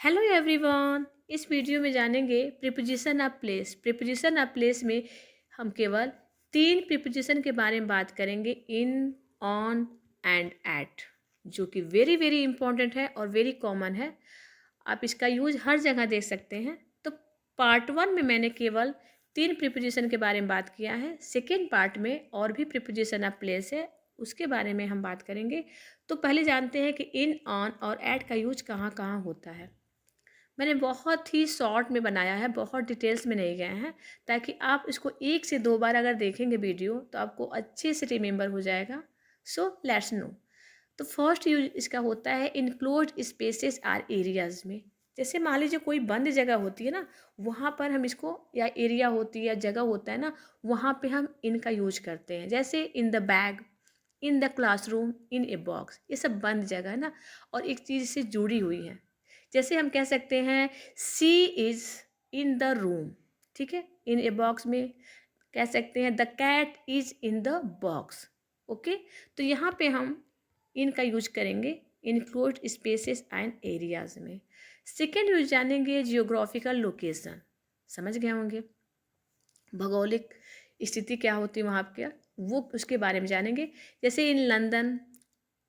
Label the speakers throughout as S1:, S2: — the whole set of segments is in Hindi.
S1: Hello everyone. इस वीडियो में जानेंगे preposition of place. Preposition of place में हम केवल 3 प्रीपोजिशन के बारे में बात करेंगे, इन, ऑन एंड एट, जो कि वेरी वेरी इंपॉर्टेंट है और वेरी कॉमन है। आप इसका यूज हर जगह देख सकते हैं। तो पार्ट 1 में मैंने केवल 3 प्रीपोजिशन के बारे में बात किया है। सेकेंड पार्ट में और भी प्रीपोजिशन ऑफ प्लेस है, उसके बारे में हम बात करेंगे। तो पहले जानते हैं कि इन, ऑन और एट का यूज कहाँ कहाँ होता है। मैंने बहुत ही शॉर्ट में बनाया है, बहुत डिटेल्स में नहीं गए हैं, ताकि आप इसको 1 से 2 बार अगर देखेंगे वीडियो तो आपको अच्छे से रिमेंबर हो जाएगा। So let's no. तो फर्स्ट यूज इसका होता है इनक्लोज्ड स्पेसेस आर एरियाज में। जैसे मान लीजिए कोई बंद जगह होती है ना, वहाँ पर हम इसको, या एरिया होती है या जगह होता है ना, वहाँ पे हम इनका यूज करते हैं। जैसे in the bag, in the classroom, in a box, ये सब बंद जगह है ना और एक चीज़ से जुड़ी हुई है। जैसे हम कह सकते हैं she is in the room, ठीक है। इन ए बॉक्स में कह सकते हैं the cat is in the box. Okay, तो यहाँ पे हम इनका यूज करेंगे इनक्लोज्ड स्पेसेस एंड एरियाज में। सेकेंड यूज जानेंगे जियोग्राफिकल लोकेशन। समझ गए होंगे भौगोलिक स्थिति क्या होती है वहाँ पे, वो उसके बारे में जानेंगे। जैसे in London,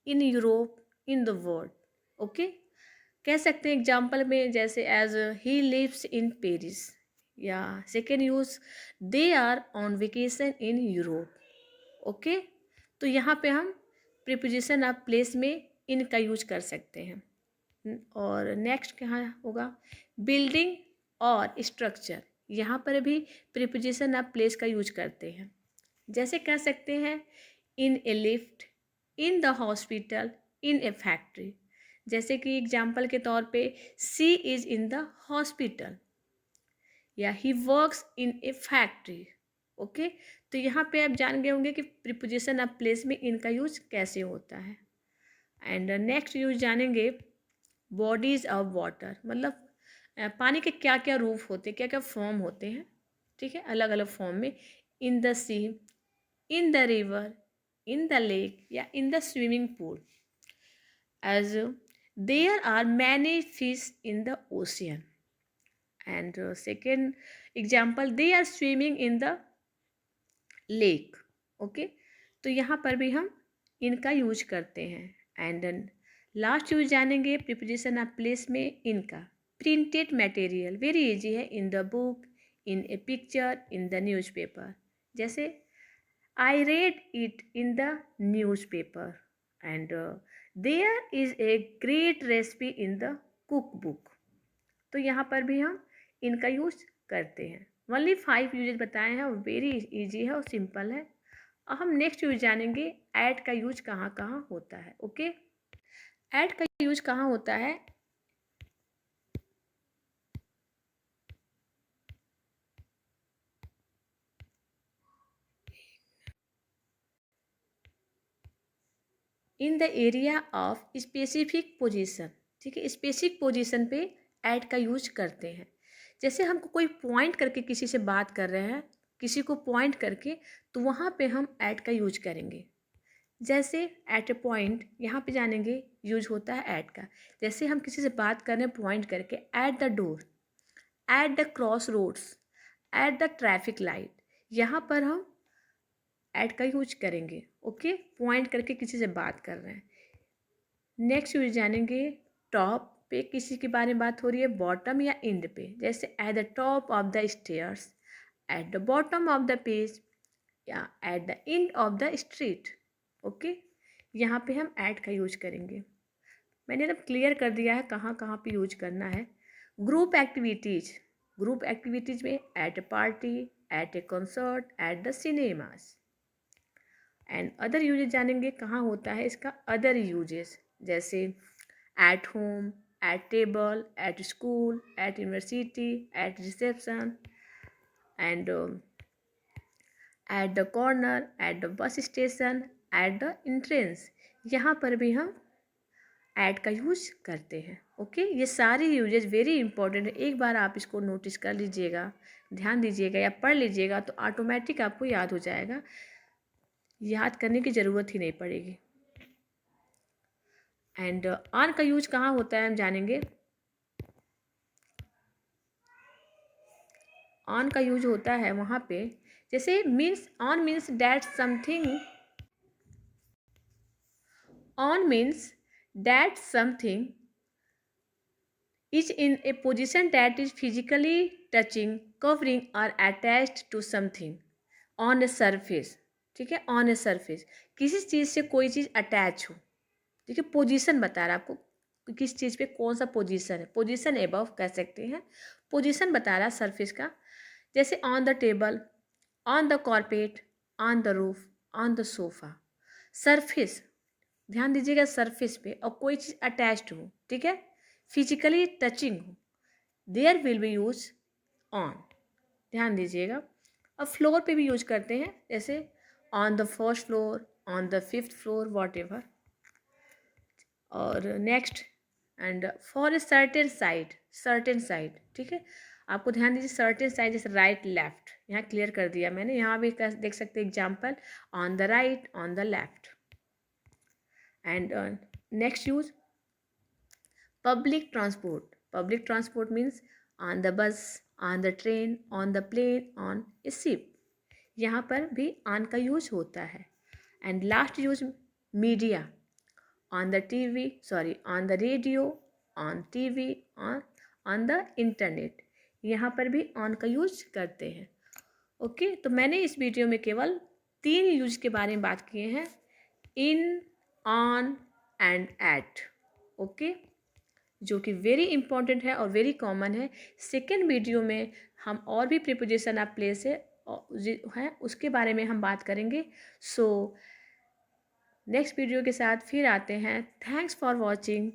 S1: in Europe, in the world. Okay, कह सकते हैं एग्जाम्पल में, जैसे as he lives in Paris, या second use they are on vacation in Europe. Okay, तो यहाँ पे हम प्रीपोजिशन ऑफ प्लेस में इनका यूज कर सकते हैं। और नेक्स्ट कहाँ होगा, बिल्डिंग और स्ट्रक्चर। यहाँ पर भी प्रीपोजिशन ऑफ प्लेस का यूज करते हैं। जैसे कह सकते हैं in a lift, in the hospital, in a factory. जैसे कि एग्जाम्पल के तौर पे she is in the hospital, या he works in a factory. Okay, तो यहाँ पे आप जान गए होंगे कि प्रीपोजिशन ऑफ प्लेस में इनका यूज कैसे होता है। एंड नेक्स्ट यूज जानेंगे बॉडीज ऑफ वाटर, मतलब पानी के क्या क्या रूप होते हैं, क्या क्या फॉर्म होते हैं, ठीक है, अलग अलग फॉर्म में। In the sea, in the river, in the lake, या in the swimming pool. As there are many fish in the ocean. And second example, they are swimming in the lake. Okay, तो यहाँ पर भी हम इनका यूज करते हैं। एंड लास्ट यूज जानेंगे प्रीपोजिशन ऑफ प्लेस में इनका, प्रिंटेड मटेरियल, वेरी इजी है, in the book, in a picture, in the newspaper. जैसे I read it in the newspaper, and there is a great recipe in the cook book. तो यहाँ पर भी हम इनका यूज करते हैं। ओनली 5 यूजेस बताए हैं और वेरी इजी है और सिंपल है। अब हम नेक्स्ट यूज जानेंगे ऐड का यूज कहाँ कहाँ होता है। ओके, ऐड का यूज कहाँ होता है, in the area of specific position. ठीक है, स्पेसिफिक पोजीशन पे ऐड का यूज करते हैं। जैसे हमको कोई पॉइंट करके किसी से बात कर रहे हैं, किसी को पॉइंट करके, तो वहाँ पे हम ऐड का यूज करेंगे। जैसे एट ए पॉइंट, यहाँ पे जानेंगे यूज होता है ऐड का। जैसे हम किसी से बात कर रहे हैं पॉइंट करके, at the door, at the cross roads, at the traffic light, यहाँ पर हम ऐड का यूज करेंगे। ओके, पॉइंट करके किसी से बात कर रहे हैं। नेक्स्ट यूज जानेंगे टॉप पे, किसी के बारे में बात हो रही है, बॉटम या एंड पे। जैसे at the top of the stairs, at the bottom of the page, या at the end of the street. Okay, यहाँ पे हम ऐड का यूज करेंगे। मैंने ना क्लियर कर दिया है कहाँ कहाँ पे यूज करना है। ग्रुप एक्टिविटीज, ग्रुप एक्टिविटीज में at a party, at a concert, at the cinemas. And other uses जानेंगे कहाँ होता है इसका अदर यूजेस। जैसे at home, at table, at school, at university, at reception, and at the corner, at the bus station, at the entrance. यहाँ पर भी हम ऐड का यूज करते हैं। ओके, ये सारी यूजेस वेरी इंपॉर्टेंट है। एक बार आप इसको नोटिस कर लीजिएगा, ध्यान दीजिएगा या पढ़ लीजिएगा, तो ऑटोमेटिक आपको याद हो जाएगा, याद करने की ज़रूरत ही नहीं पड़ेगी। एंड ऑन का यूज कहाँ होता है हम जानेंगे। ऑन का यूज होता है वहाँ पे, जैसे means on means that something, on means that something is in a position that is physically touching, covering or attached to something on a surface. ठीक है, ऑन ए सरफेस, किसी चीज़ से कोई चीज़ अटैच हो। ठीक है, पोजीशन बता रहा है आपको कि किस चीज़ पे कौन सा पोजीशन है, पोजीशन एबव कह सकते हैं, पोजीशन बता रहा है सरफेस का, जैसे on the table, on the कॉर्पेट, on the roof, on the sofa. Surface, ध्यान दीजिएगा सरफेस पे और कोई चीज़ अटैच्ड हो, ठीक है, फिजिकली टचिंग हो, there will be use on, ध्यान दीजिएगा। अब फ्लोर पे भी यूज करते हैं, जैसे on the first floor, on the fifth floor, whatever. और next, and for a certain side, ठीक है, आपको ध्यान दीजिए सर्टेन साइड, जैसे राइट लेफ्ट, यहाँ क्लियर कर दिया मैंने, यहाँ भी देख सकते हैं example, on the right, on the left. And next use public transport means on the bus, on the train, on the plane, on a ship, यहाँ पर भी on का यूज होता है। And last use media, on the TV, sorry, on the radio, on TV, on the internet, यहाँ पर भी on का यूज करते हैं। ओके, तो मैंने इस वीडियो में केवल 3 यूज के बारे में बात किए हैं, इन, ऑन एंड एट। ओके, जो कि वेरी इंपॉर्टेंट है और वेरी कॉमन है। सेकेंड वीडियो में हम और भी प्रीपोजिशन ऑफ प्लेस है उसके बारे में हम बात करेंगे। सो नेक्स्ट वीडियो के साथ फिर आते हैं। Thanks for watching.